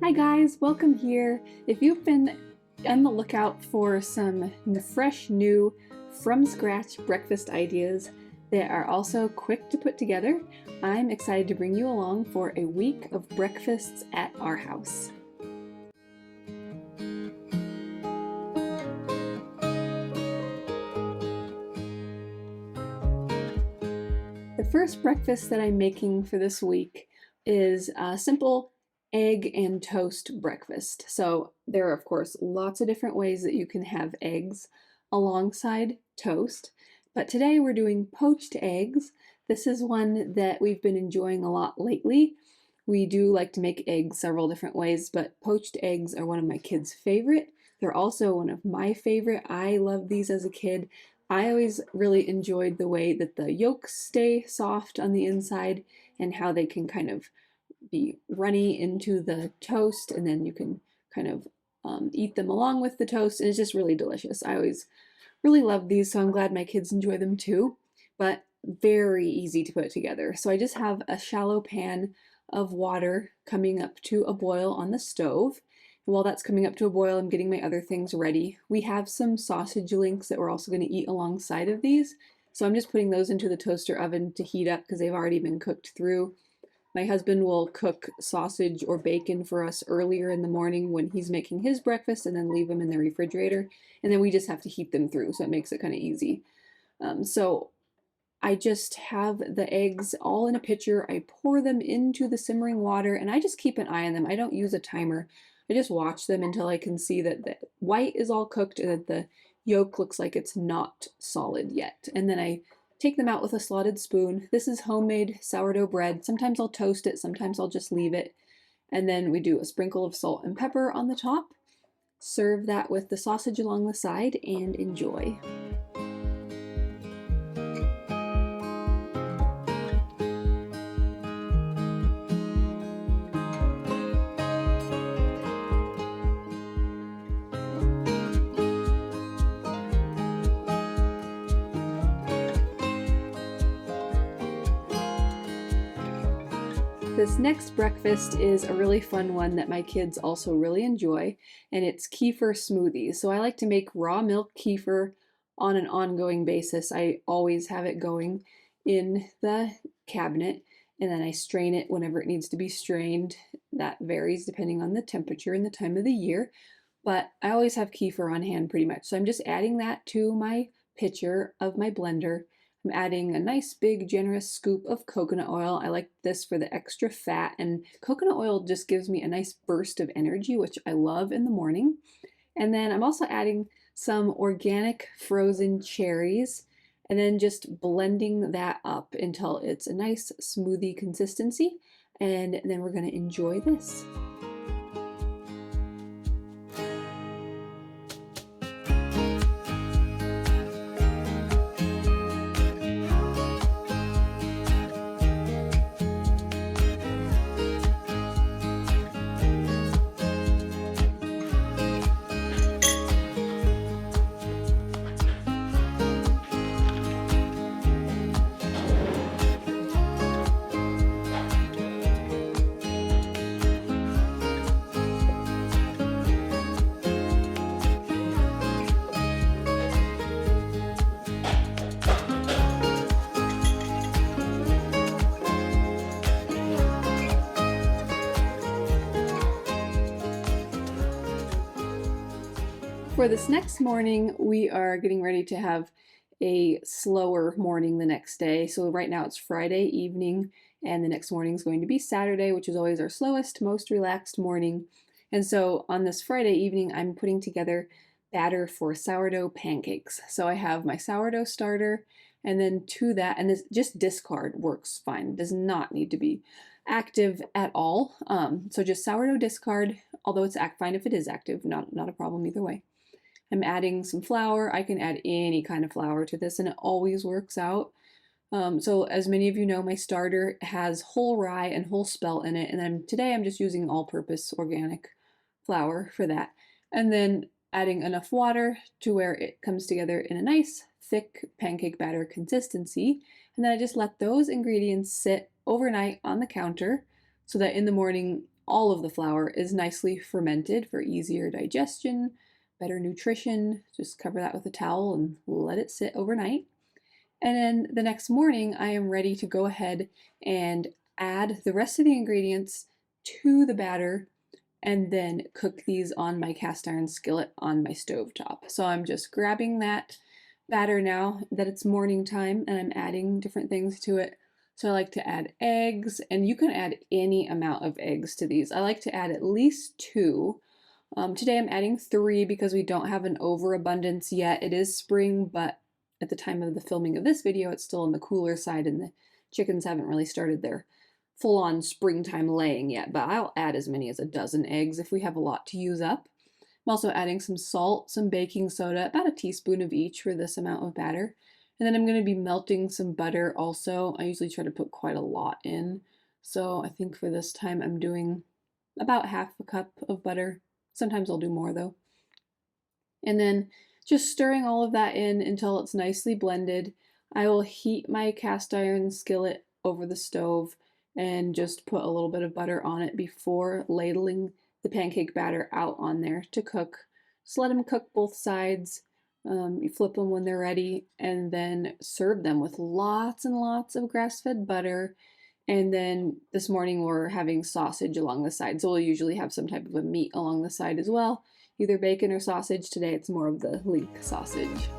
Hi guys, welcome here. If you've been on the lookout for some fresh, new, from scratch breakfast ideas that are also quick to put together, I'm excited to bring you along for a week of breakfasts at our house. The first breakfast that I'm making for this week is a simple egg and toast breakfast. So there are, of course, lots of different ways that you can have eggs alongside toast, but today we're doing poached eggs. This is one that we've been enjoying a lot lately. We do like to make eggs several different ways, but poached eggs are one of my kids' favorite. They're also one of my favorite. I loved these as a kid. I always really enjoyed the way that the yolks stay soft on the inside and how they can kind of be runny into the toast, and then you can kind of eat them along with the toast, and it's just really delicious. I always really love these, so I'm glad my kids enjoy them too, but very easy to put together. So I just have a shallow pan of water coming up to a boil on the stove. And while that's coming up to a boil, I'm getting my other things ready. We have some sausage links that we're also going to eat alongside of these, so I'm just putting those into the toaster oven to heat up because they've already been cooked through. My husband will cook sausage or bacon for us earlier in the morning when he's making his breakfast and then leave them in the refrigerator. And then we just have to heat them through, so it makes it kind of easy. So I just have the eggs all in a pitcher. I pour them into the simmering water and I just keep an eye on them. I don't use a timer. I just watch them until I can see that the white is all cooked and that the yolk looks like it's not solid yet. And then I take them out with a slotted spoon. This is homemade sourdough bread. Sometimes I'll toast it, sometimes I'll just leave it. And then we do a sprinkle of salt and pepper on the top. Serve that with the sausage along the side and enjoy. This next breakfast is a really fun one that my kids also really enjoy, and it's kefir smoothies. So I like to make raw milk kefir on an ongoing basis. I always have it going in the cabinet, and then I strain it whenever it needs to be strained. That varies depending on the temperature and the time of the year, but I always have kefir on hand pretty much. So I'm just adding that to my pitcher of my blender. I'm adding a nice big generous scoop of coconut oil. I like this for the extra fat, and coconut oil just gives me a nice burst of energy, which I love in the morning. And then I'm also adding some organic frozen cherries and then just blending that up until it's a nice smoothie consistency. And then we're going to enjoy this. For this next morning, we are getting ready to have a slower morning the next day. So right now it's Friday evening, and the next morning is going to be Saturday, which is always our slowest, most relaxed morning. And so on this Friday evening, I'm putting together batter for sourdough pancakes. So I have my sourdough starter, and then to that, and this just discard works fine. It does not need to be active at all. So just sourdough discard, although it's fine if it is active, not a problem either way. I'm adding some flour. I can add any kind of flour to this and it always works out. So as many of you know, my starter has whole rye and whole spelt in it, and then today I'm just using all-purpose organic flour for that. And then adding enough water to where it comes together in a nice thick pancake batter consistency. And then I just let those ingredients sit overnight on the counter so that in the morning all of the flour is nicely fermented for easier digestion, better nutrition. Just cover that with a towel and let it sit overnight. And then the next morning, I am ready to go ahead and add the rest of the ingredients to the batter and then cook these on my cast iron skillet on my stove top. So I'm just grabbing that batter now that it's morning time, and I'm adding different things to it. So I like to add eggs, and you can add any amount of eggs to these. I like to add at least 2. Today I'm adding 3 because we don't have an overabundance yet. It is spring, but at the time of the filming of this video, it's still on the cooler side and the chickens haven't really started their full-on springtime laying yet, but I'll add as many as a dozen eggs if we have a lot to use up. I'm also adding some salt, some baking soda, about a teaspoon of each for this amount of batter. And then I'm going to be melting some butter also. I usually try to put quite a lot in. So I think for this time I'm doing about half a cup of butter. Sometimes I'll do more though. And then just stirring all of that in until it's nicely blended. I will heat my cast iron skillet over the stove and just put a little bit of butter on it before ladling the pancake batter out on there to cook. Just let them cook both sides. You flip them when they're ready and then serve them with lots and lots of grass-fed butter. And then this morning we're having sausage along the side. So we'll usually have some type of a meat along the side as well, either bacon or sausage. Today it's more of the leek sausage.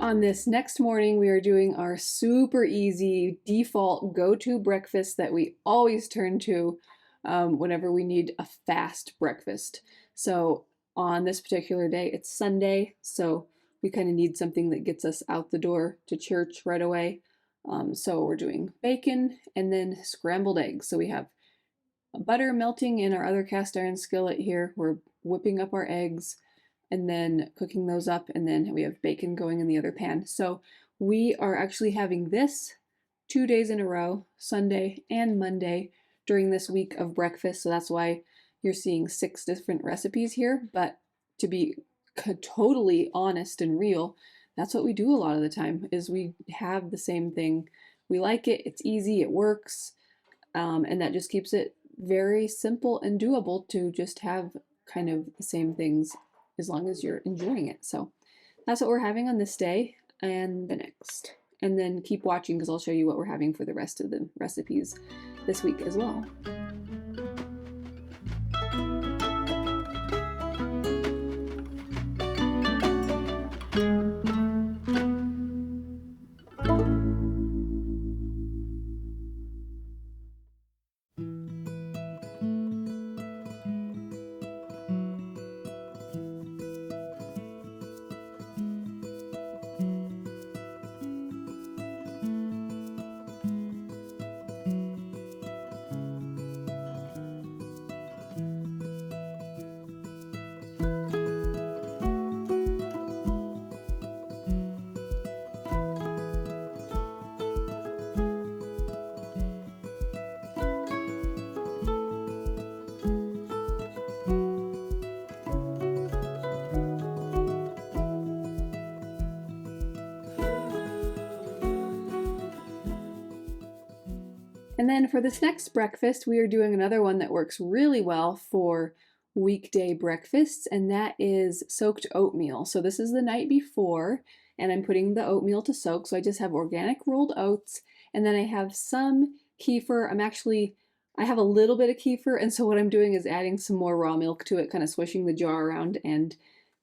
On this next morning, we are doing our super easy default go-to breakfast that we always turn to whenever we need a fast breakfast. So on this particular day, it's Sunday, so we kind of need something that gets us out the door to church right away. So we're doing bacon and then scrambled eggs. So we have butter melting in our other cast iron skillet here. We're whipping up our eggs and then cooking those up, and then we have bacon going in the other pan. So we are actually having this 2 days in a row, Sunday and Monday, during this week of breakfast. So that's why you're seeing 6 different recipes here. But to be totally honest and real, that's what we do a lot of the time, is we have the same thing. We like it, it's easy, it works, and that just keeps it very simple and doable to just have kind of the same things as long as you're enjoying it. So that's what we're having on this day and the next. And then keep watching because I'll show you what we're having for the rest of the recipes this week as well. And then for this next breakfast, we are doing another one that works really well for weekday breakfasts, and that is soaked oatmeal. So this is the night before, and I'm putting the oatmeal to soak. So I just have organic rolled oats, and then I have some kefir. I have a little bit of kefir, and so what I'm doing is adding some more raw milk to it, kind of swishing the jar around and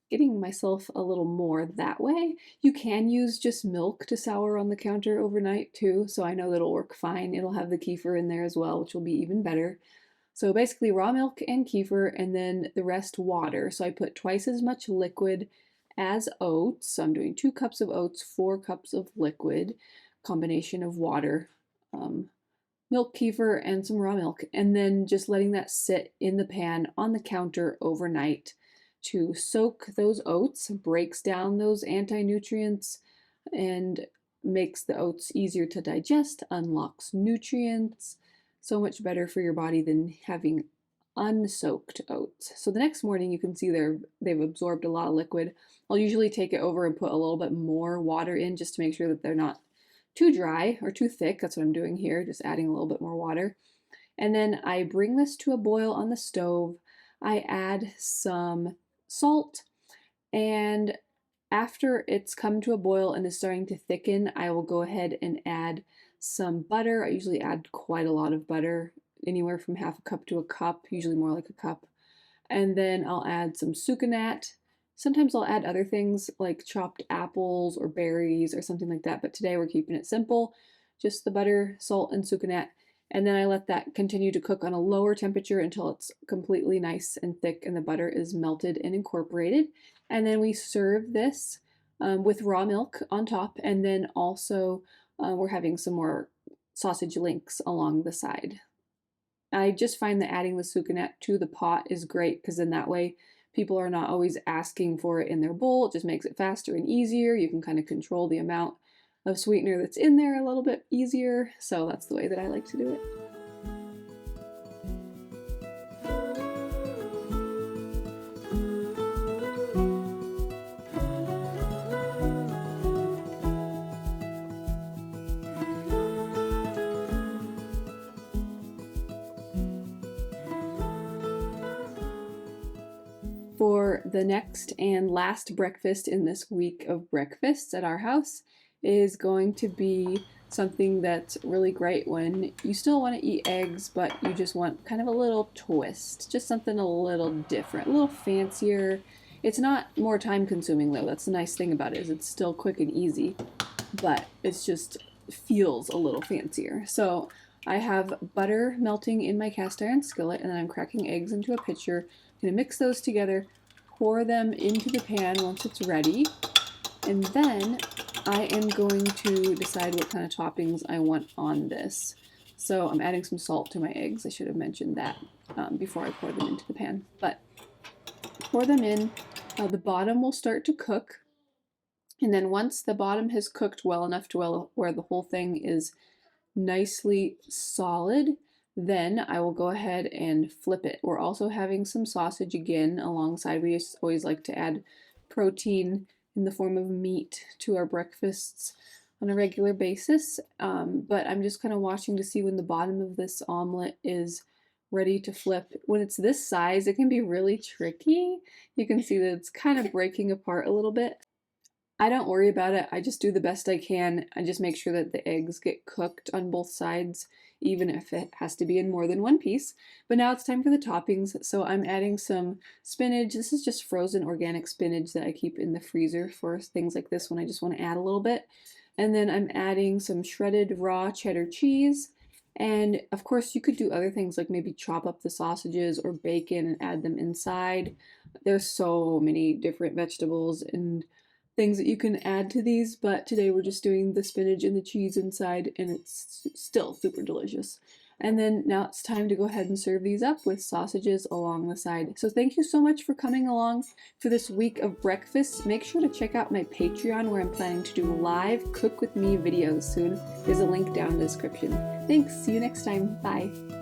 getting myself a little more that way. You can use just milk to sour on the counter overnight too, so I know that'll work fine. It'll have the kefir in there as well, which will be even better. So basically raw milk and kefir, and then the rest water. So I put twice as much liquid as oats. So I'm doing 2 cups of oats, 4 cups of liquid, combination of water, milk, kefir, and some raw milk, and then just letting that sit in the pan on the counter overnight to soak those oats, breaks down those anti-nutrients and makes the oats easier to digest, unlocks nutrients. So much better for your body than having unsoaked oats. So the next morning you can see they've absorbed a lot of liquid. I'll usually take it over and put a little bit more water in just to make sure that they're not too dry or too thick. That's what I'm doing here, just adding a little bit more water. And then I bring this to a boil on the stove. I add some salt, and after it's come to a boil and is starting to thicken, I will go ahead and add some butter. I usually add quite a lot of butter, anywhere from half a cup to a cup, usually more like a cup. And then I'll add some sucanat. Sometimes I'll add other things like chopped apples or berries or something like that, but today we're keeping it simple, just the butter, salt, and sucanat. And then I let that continue to cook on a lower temperature until it's completely nice and thick and the butter is melted and incorporated. And then we serve this with raw milk on top, and then also we're having some more sausage links along the side. I just find that adding the sucanat to the pot is great because then that way people are not always asking for it in their bowl. It just makes it faster and easier. You can kind of control the amount of sweetener that's in there a little bit easier. So that's the way that I like to do it. For the next and last breakfast in this week of breakfasts at our house is going to be something that's really great when you still want to eat eggs, but you just want kind of a little twist, just something a little different, a little fancier. It's not more time consuming though. That's the nice thing about it, is it's still quick and easy, but it's just feels a little fancier. So I have butter melting in my cast iron skillet, and then I'm cracking eggs into a pitcher. I'm going to mix those together, pour them into the pan once it's ready, and then I am going to decide what kind of toppings I want on this. So I'm adding some salt to my eggs. I should have mentioned that before I pour them into the pan. But pour them in. The bottom will start to cook. And then once the bottom has cooked well enough to where the whole thing is nicely solid, then I will go ahead and flip it. We're also having some sausage again alongside. We always like to add protein in the form of meat to our breakfasts on a regular basis. But I'm just kind of watching to see when the bottom of this omelet is ready to flip. When it's this size, it can be really tricky. You can see that it's kind of breaking apart a little bit. I don't worry about it. I just do the best I can. I just make sure that the eggs get cooked on both sides, even if it has to be in more than one piece. But now it's time for the toppings. So I'm adding some spinach. This is just frozen organic spinach that I keep in the freezer for things like this when I just want to add a little bit. And then I'm adding some shredded raw cheddar cheese. And of course you could do other things like maybe chop up the sausages or bacon and add them inside. There's so many different vegetables and things that you can add to these, but today we're just doing the spinach and the cheese inside, and it's still super delicious. And then now it's time to go ahead and serve these up with sausages along the side. So thank you so much for coming along for this week of breakfast. Make sure to check out my Patreon, where I'm planning to do live cook with me videos soon. There's a link down in the description. Thanks, see you next time, bye.